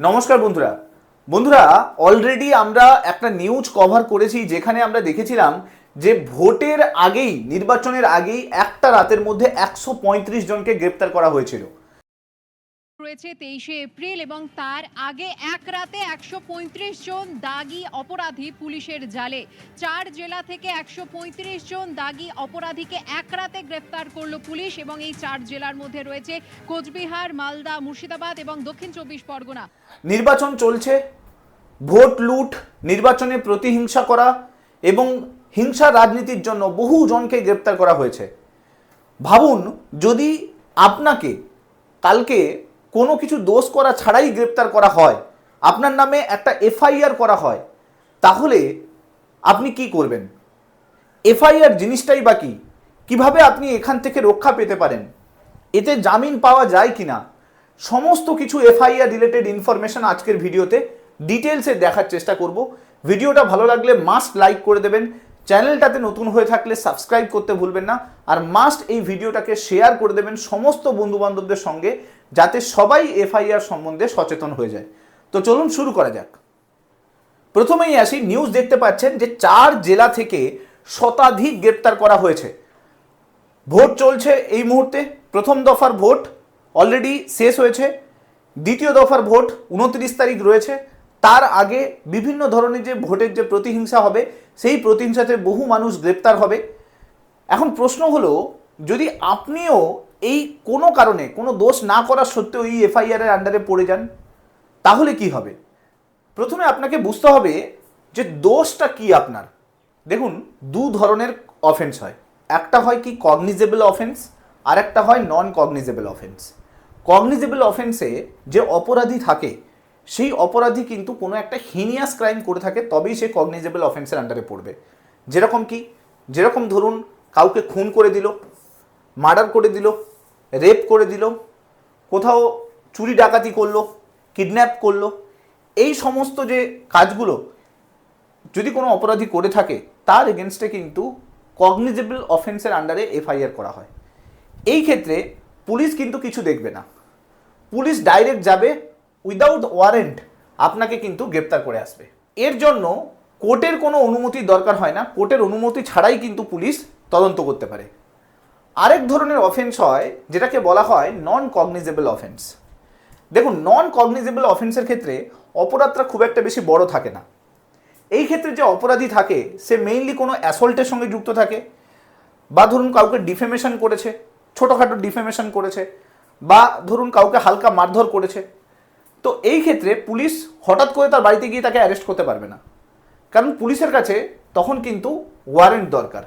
নমস্কার বন্ধুরা বন্ধুরা অলরেডি আমরা একটা নিউজ কভার করেছি যেখানে আমরা দেখেছিলাম যে ভোটের আগেই নির্বাচনের আগেই একটা রাতের মধ্যে 135 জনকে গ্রেপ্তার করা হয়েছিল। রয়েছে 23শে এপ্রিল এবং তার আগে এক রাতে 135 জন দাগী অপরাধী পুলিশের জালে। 4 জেলা থেকে 135 জন দাগী অপরাধীকে এক রাতে গ্রেপ্তার করলো পুলিশ এবং এই 4 জেলার মধ্যে রয়েছে কোচবিহার, মালদা, মুর্শিদাবাদ এবং দক্ষিণ 24 পরগনা। নির্বাচন চলছে, ভোট লুট, নির্বাচনে প্রতিহিংসা করা এবং হিংসা রাজনীতির জন্য বহু জনকে গ্রেপ্তার করা হয়েছে। ভাবুন যদি আপনাকে কালকে কোনো কিছু দোষ করা ছাড়াই গ্রেপ্তার করা হয়, আপনার নামে একটা এফআইআর করা হয়, তাহলে আপনি কি করবেন? এফআইআর জিনিসটাই বা কি, কিভাবে আপনি এখান থেকে রক্ষা পেতে পারেন, এতে জামিন পাওয়া যায় কিনা, সমস্ত কিছু এফআইআর রিলেটেড ইনফরমেশন আজকের ভিডিওতে ডিটেলসে দেখার চেষ্টা করব। ভিডিওটা ভালো লাগলে মাস্ট লাইক করে দেবেন, চ্যানেলটাতে নতুন হয়ে থাকলে সাবস্ক্রাইব করতে ভুলবেন না, আর মাস্ট এই ভিডিওটাকে শেয়ার করে দেবেন সমস্ত বন্ধুবান্ধবদের সঙ্গে যাতে সবাই এফআইআর সম্বন্ধে সচেতন হয়ে যায়। তো চলুন শুরু করা যাক। প্রথমেই আসি, নিউজ দেখতে পাচ্ছেন যে 4 জেলা থেকে শতাধিক গ্রেপ্তার করা হয়েছে। ভোট চলছে এই মুহূর্তে, প্রথম দফার ভোট অলরেডি শেষ হয়েছে, দ্বিতীয় দফার ভোট 29 তারিখ রয়েছে। তার আগে বিভিন্ন ধরনের যে ভোটের যে প্রতিহিংসা হবে সেই প্রতিহিংসাতে বহু মানুষ গ্রেপ্তার হবে। এখন প্রশ্ন হলো, যদি আপনিও এই কোনো কারণে কোনো দোষ না করা সত্ত্বেও এই এফআইআর এর আন্ডারে পড়ে যান তাহলে কি হবে? প্রথমে আপনাকে বুঝতে হবে যে দোষটা কি আপনার। দেখুন, দু ধরনের অফেন্স হয়, একটা হয় কি কগনিজেবল অফেন্স, আর একটা হয় নন কগনিজেবল অফেন্স। কগনিজেবল অফেন্সে যে অপরাধী থাকে সেই অপরাধী কিন্তু কোনো একটা হিনিয়াস ক্রাইম করে থাকে, তবেই সে কগনিজেবল অফেন্সের আন্ডারে পড়বে। যেরকম কি, যেরকম ধরুন কাউকে খুন করে দিল, মার্ডার করে দিল, রেপ করে দিল, কোথাও চুরি ডাকাতি করলো, কিডন্যাপ করলো, এই সমস্ত যে কাজগুলো যদি কোনো অপরাধী করে থাকে তার এগেনস্টে কিন্তু কগনিজেবল অফেন্সের আন্ডারে এফআইআর করা হয়। এই ক্ষেত্রে পুলিশ কিন্তু কিছু দেখবে না, পুলিশ ডাইরেক্ট যাবে, উইদাউট ওয়ারেন্ট আপনাকে কিন্তু গ্রেপ্তার করে আসবে। এর জন্য কোর্টের কোনো অনুমতির দরকার হয় না, কোর্টের অনুমতি ছাড়াই কিন্তু পুলিশ তদন্ত করতে পারে। আরেক ধরনের অফেন্স হয় যেটাকে বলা হয় নন কগনিজেবল অফেন্স। দেখুন, নন কগনিজেবল অফেন্সের ক্ষেত্রে অপরাধটা খুব একটা বেশি বড় থাকে না। এই ক্ষেত্রে যে অপরাধী থাকে সে মেইনলি কোনো অ্যাসল্টের সঙ্গে যুক্ত থাকে, বা ধরুন কাউকে ডিফেমেশন করেছে, ছোটোখাটো ডিফেমেশন করেছে, বা ধরুন কাউকে হালকা মারধর করেছে। তো এই ক্ষেত্রে পুলিশ হঠাৎ করে তার বাড়িতে গিয়ে তাকে অ্যারেস্ট করতে পারবে না, কারণ পুলিশের কাছে তখন কিন্তু ওয়ারেন্ট দরকার।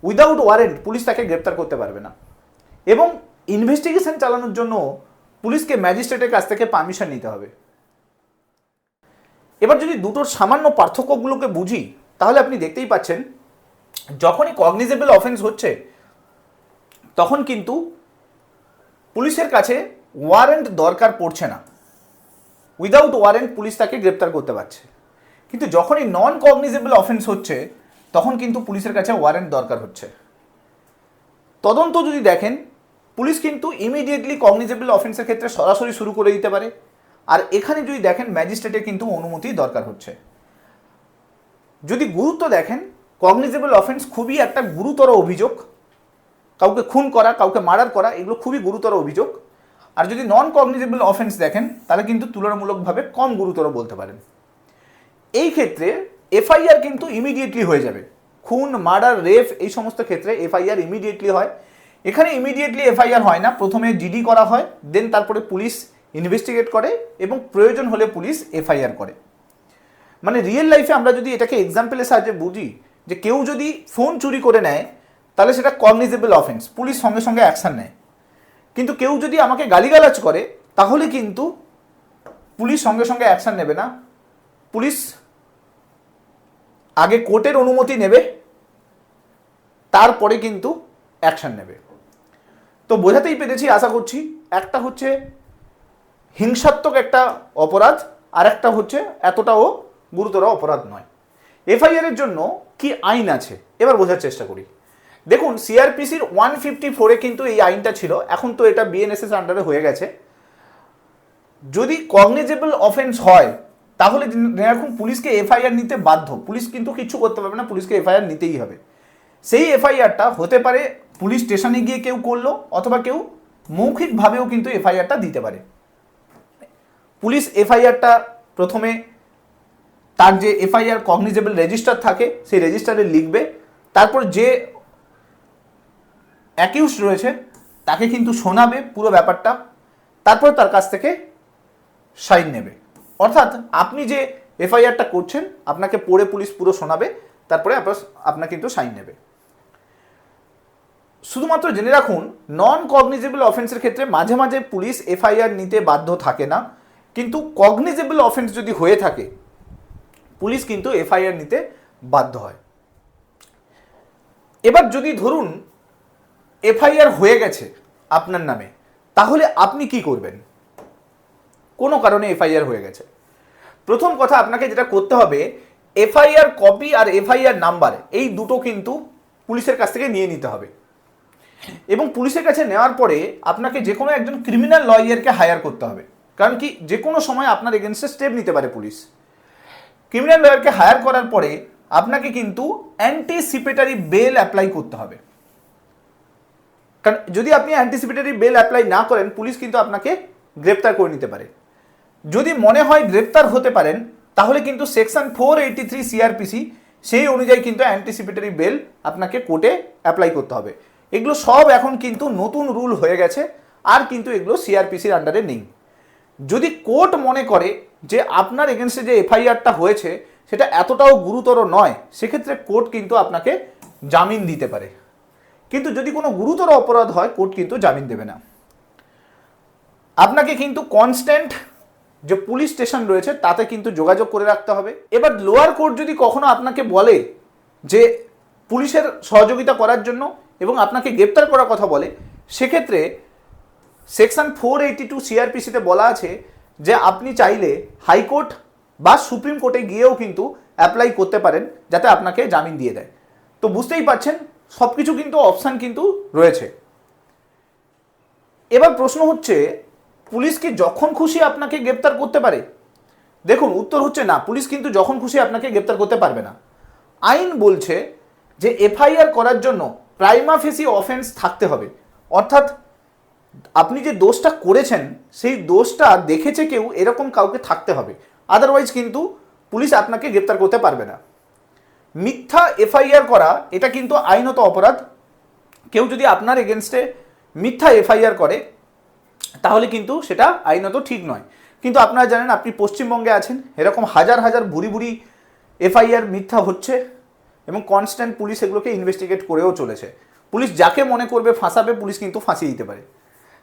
উইদাউট ওয়ারেন্ট পুলিশ তাকে গ্রেপ্তার করতে পারবে না, এবং ইনভেস্টিগেশন চালানোর জন্য পুলিশকে ম্যাজিস্ট্রেটের কাছ থেকে পারমিশন নিতে হবে। এবার যদি দুটোর সামান্য পার্থক্যগুলোকে বুঝি তাহলে আপনি দেখতেই পাচ্ছেন, যখনই কগনিজেবল অফেন্স হচ্ছে তখন কিন্তু পুলিশের কাছে ওয়ারেন্ট দরকার পড়ছে না, উইদাউট ওয়ারেন্ট পুলিশ তাকে গ্রেপ্তার করতে পারছে। কিন্তু যখনই নন কগনিজেবল অফেন্স হচ্ছে তখন কিন্তু পুলিশের কাছে ওয়ারেন্ট দরকার হচ্ছে। তদন্ত যদি দেখেন, পুলিশ কিন্তু ইমিডিয়েটলি কগনিজেবল অফেন্সের ক্ষেত্রে সরাসরি শুরু করে দিতে পারে, আর এখানে যদি দেখেন ম্যাজিস্ট্রেটের কিন্তু অনুমতি দরকার হচ্ছে। যদি গুরুত্ব দেখেন, কগনিজেবল অফেন্স খুবই একটা গুরুতর অভিযোগ, কাউকে খুন করা, কাউকে মার্ডার করা, এগুলো খুবই গুরুতর অভিযোগ। আর যদি নন কগনিজেবল অফেন্স দেখেন তাহলে কিন্তু তুলনামূলকভাবে কম গুরুতর বলতে পারেন। এই ক্ষেত্রে এফআইআর কিন্তু ইমিডিয়েটলি হয়ে যাবে। খুন, মার্ডার, রেপ এই সমস্ত ক্ষেত্রে এফআইআর ইমিডিয়েটলি হয়। এখানে ইমিডিয়েটলি এফআইআর হয় না, প্রথমে জিডি করা হয়, দেন তারপরে পুলিশ ইনভেস্টিগেট করে এবং প্রয়োজন হলে পুলিশ এফআইআর করে। মানে রিয়েল লাইফে আমরা যদি এটাকে এক্সাম্পলের সাহায্যে বুঝি, যে কেউ যদি ফোন চুরি করে নেয় তাহলে সেটা কগনিজেবল অফেন্স, পুলিশ সঙ্গে সঙ্গে অ্যাকশন নেয়। কিন্তু কেউ যদি আমাকে গালিগালাজ করে তাহলে কিন্তু পুলিশ সঙ্গে সঙ্গে অ্যাকশন নেবে না, পুলিশ আগে কোর্টের অনুমতি নেবে, তারপরে কিন্তু অ্যাকশন নেবে। তো বোঝাতেই পেরেছি আশা করছি, একটা হচ্ছে হিংসাত্মক একটা অপরাধ, আর একটা হচ্ছে এতটাও গুরুতর অপরাধ নয়। এফআইআর এর জন্য কি আইন আছে এবার বোঝার চেষ্টা করি। দেখুন, সিআরপিসির 154-এ কিন্তু এই আইনটা ছিল, এখন তো এটা বিএনএসএস আন্ডারে হয়ে গেছে। যদি কগনিজেবল অফেন্স হয় তাহলে এখন পুলিশকে এফআইআর নিতে বাধ্য। পুলিশ কিন্তু কিছু করতে পারবে না, পুলিশকে এফআইআর নিতেই হবে। সেই এফআইআরটা হতে পারে পুলিশ স্টেশনে গিয়ে কেউ করলো, অথবা কেউ মৌখিকভাবেও কিন্তু এফআইআরটা দিতে পারে। পুলিশ এফআইআরটা প্রথমে তার যে এফআইআর কগনিজেবল রেজিস্টার থাকে সেই রেজিস্টারে লিখবে, তারপর যে অ্যাকিউজড রয়েছে তাকে কিন্তু শোনাবে পুরো ব্যাপারটা, তারপর তার কাছ থেকে সাইন নেবে। অর্থাৎ আপনি যে এফআইআরটা করছেন আপনাকে পড়ে পুলিশ পুরো শোনাবে, তারপরে আপনার কিন্তু সাইন নেবে। শুধুমাত্র জেনে রাখুন, নন কগনিজেবল অফেন্সের ক্ষেত্রে মাঝে মাঝে পুলিশ এফআইআর নিতে বাধ্য থাকে না, কিন্তু কগনিজেবল অফেন্স যদি হয়ে থাকে পুলিশ কিন্তু এফআইআর নিতে বাধ্য হয়। এবার যদি ধরুন এফআইআর হয়ে গেছে আপনার নামে, তাহলে আপনি কি করবেন? কোনো কারণে এফআইআর হয়ে গেছে, প্রথম কথা আপনাকে যেটা করতে হবে, এফআইআর কপি আর এফআইআর নাম্বার এই দুটো কিন্তু পুলিশের কাছ থেকে নিয়ে নিতে হবে। এবং পুলিশের কাছে নেওয়ার পরে আপনাকে যে কোনো একজন ক্রিমিনাল লয়ারকে হায়ার করতে হবে, কারণ কি যে কোনো সময় আপনার এগেনস্টে স্টেপ নিতে পারে পুলিশ। ক্রিমিনাল লয়ারকে হায়ার করার পরে আপনাকে কিন্তু অ্যান্টিসিপেটরি বেল অ্যাপ্লাই করতে হবে, কারণ যদি আপনি অ্যান্টিসিপেটরি বেল অ্যাপ্লাই না করেন পুলিশ কিন্তু আপনাকে গ্রেপ্তার করে নিতে পারে। যদি মনে হয় গ্রেপ্তার হতে পারেন তাহলে কিন্তু সেকশন 483 সিআরপিসি সেই অনুযায়ী কিন্তু অ্যান্টিসিপেটরি বেল আপনাকে কোর্টে অ্যাপ্লাই করতে হবে। এগুলো সব এখন কিন্তু নতুন রুল হয়ে গেছে, আর কিন্তু এগুলো সিআরপিসির আন্ডারে নেই। যদি কোর্ট মনে করে যে আপনার এগেনস্টে যে এফআইআরটা হয়েছে সেটা এতটাও গুরুতর নয়, সেক্ষেত্রে কোর্ট কিন্তু আপনাকে জামিন দিতে পারে। কিন্তু যদি কোনো গুরুতর অপরাধ হয় কোর্ট কিন্তু জামিন দেবে না। আপনাকে কিন্তু কনস্ট্যান্ট যে পুলিশ স্টেশন রয়েছে তাতে কিন্তু যোগাযোগ করে রাখতে হবে। এবার লোয়ার কোর্ট যদি কখনো আপনাকে বলে যে পুলিশের সহযোগিতা করার জন্য এবং আপনাকে গ্রেপ্তার করার কথা বলে, সেক্ষেত্রে সেকশন 482 সিআরপিসিতে বলা আছে যে আপনি চাইলে হাইকোর্ট বা সুপ্রিম কোর্টে গিয়েও কিন্তু অ্যাপ্লাই করতে পারেন যাতে আপনাকে জামিন দিয়ে দেয়। তো বুঝতেই পারছেন সব কিছু কিন্তু অপশান কিন্তু রয়েছে। এবার প্রশ্ন হচ্ছে, পুলিশ কি যখন খুশি আপনাকে গ্রেপ্তার করতে পারে? দেখুন উত্তর হচ্ছে না, পুলিশ কিন্তু যখন খুশি আপনাকে গ্রেপ্তার করতে পারবে না। আইন বলছে যে এফআইআর করার জন্য প্রাইমা ফেসি অফেন্স থাকতে হবে, অর্থাৎ আপনি যে দোষটা করেছেন সেই দোষটা দেখেছে কেউ, এরকম কাউকে থাকতে হবে, আদারওয়াইজ কিন্তু পুলিশ আপনাকে গ্রেপ্তার করতে পারবে না। মিথ্যা এফআইআর করা এটা কিন্তু আইনত অপরাধ। কেউ যদি আপনার এগেনস্টে মিথ্যা এফআইআর করে তাহলে কিন্তু সেটা আইনত ঠিক নয়। কিন্তু আপনারা জানেন আপনি পশ্চিমবঙ্গে আছেন, এরকম হাজার হাজার ভুরি ভুরি এফআইআর মিথ্যা হচ্ছে এবং কনস্ট্যান্ট পুলিশ এগুলোকে ইনভেস্টিগেট করেও চলেছে। পুলিশ যাকে মনে করবে ফাঁসাবে, পুলিশ কিন্তু ফাঁসিয়ে দিতে পারে।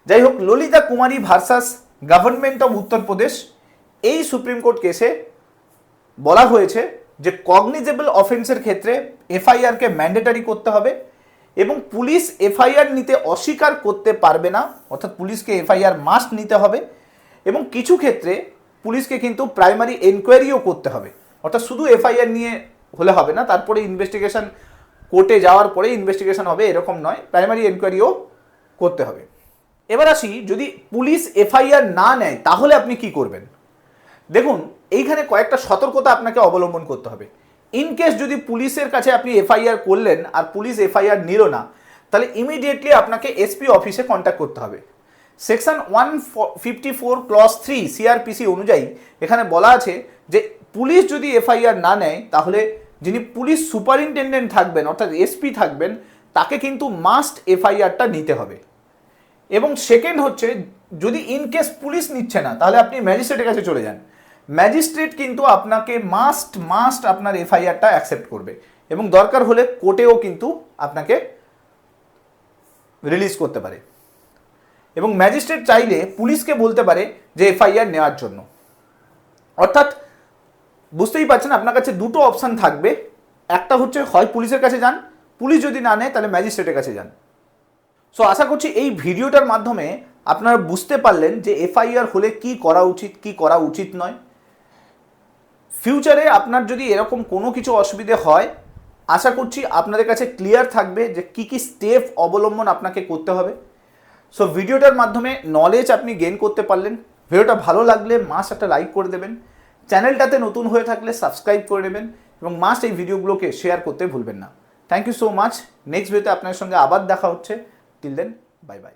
যাই হোক, ললিতা কুমারী ভার্সাস গভর্নমেন্ট অফ উত্তরপ্রদেশ এই সুপ্রিম কোর্ট কেসে বলা হয়েছে যে কগনিজেবল অফেন্সের ক্ষেত্রে এফআইআরকে ম্যান্ডেটারি করতে হবে এবং পুলিশ এফআইআর নিতে অস্বীকার করতে পারবে না, অর্থাৎ পুলিশকে এফআইআর মাস্ট নিতে হবে। এবং কিছু ক্ষেত্রে পুলিশকে কিন্তু প্রাইমারি এনকোয়ারিও করতে হবে, অর্থাৎ শুধু এফআইআর নিয়ে হলে হবে না, তারপরে ইনভেস্টিগেশন কোর্টে যাওয়ার পরে ইনভেস্টিগেশন হবে এরকম নয়, প্রাইমারি এনকোয়ারিও করতে হবে। এবার আসি, যদি পুলিশ এফআইআর না নেয় তাহলে আপনি কি করবেন? দেখুন এইখানে কয়েকটা সতর্কতা আপনাকে অবলম্বন করতে হবে। ইনকেস যদি পুলিশের কাছে আপনি এফআইআর করলেন আর পুলিশ এফআইআর নিল না, তাহলে ইমিডিয়েটলি আপনাকে এসপি অফিসে কন্ট্যাক্ট করতে হবে। সেকশন 154 ক্লজ 3 সিআরপিসি অনুযায়ী এখানে বলা আছে যে পুলিশ যদি এফআইআর না নেয় তাহলে যিনি পুলিশ সুপারিনটেন্ডেন্ট থাকবেন অর্থাৎ এসপি থাকবেন তাকে কিন্তু মাস্ট এফআইআরটা নিতে হবে। এবং সেকেন্ড হচ্ছে, যদি ইনকেস পুলিশ নিচ্ছে না তাহলে আপনি ম্যাজিস্ট্রেটের কাছে চলে যান। ম্যাজিস্ট্রেট কিন্তু আপনাকে মাস্ট আপনার এফআইআরটা অ্যাকসেপ্ট করবে এবং দরকার হলে কোর্টেও কিন্তু আপনাকে রিলিজ করতে পারে। এবং ম্যাজিস্ট্রেট চাইলে পুলিশকে বলতে পারে যে এফআইআর নেওয়ার জন্য। অর্থাৎ বুঝতেই পারছেন আপনার কাছে দুটো অপশান থাকবে, একটা হচ্ছে হয় পুলিশের কাছে যান, পুলিশ যদি না নেয় তাহলে ম্যাজিস্ট্রেটের কাছে যান। সো আশা করছি এই ভিডিওটার মাধ্যমে আপনারা বুঝতে পারলেন যে এফআইআর হলে কি করা উচিত, কি করা উচিত নয়। ফিউচারে আপনার যদি এরকম কোনো কিছু অসুবিধে হয় আশা করছি আপনাদের কাছে ক্লিয়ার থাকবে যে কি কি স্টেপ অবলম্বন আপনাকে করতে হবে। সো ভিডিওটার মাধ্যমে নলেজ আপনি গেইন করতে পারলেন। ভিডিওটা ভালো লাগলে মাস্ট একটা লাইক করে দেবেন, চ্যানেলটাতে নতুন হয়ে থাকলে সাবস্ক্রাইব করে নেবেন এবং মাস্ট এই ভিডিওগুলোকে শেয়ার করতে ভুলবেন না। Thank you so much. Next ভিডিওতে আপনার সঙ্গে আবার দেখা হচ্ছে। Till then, bye by.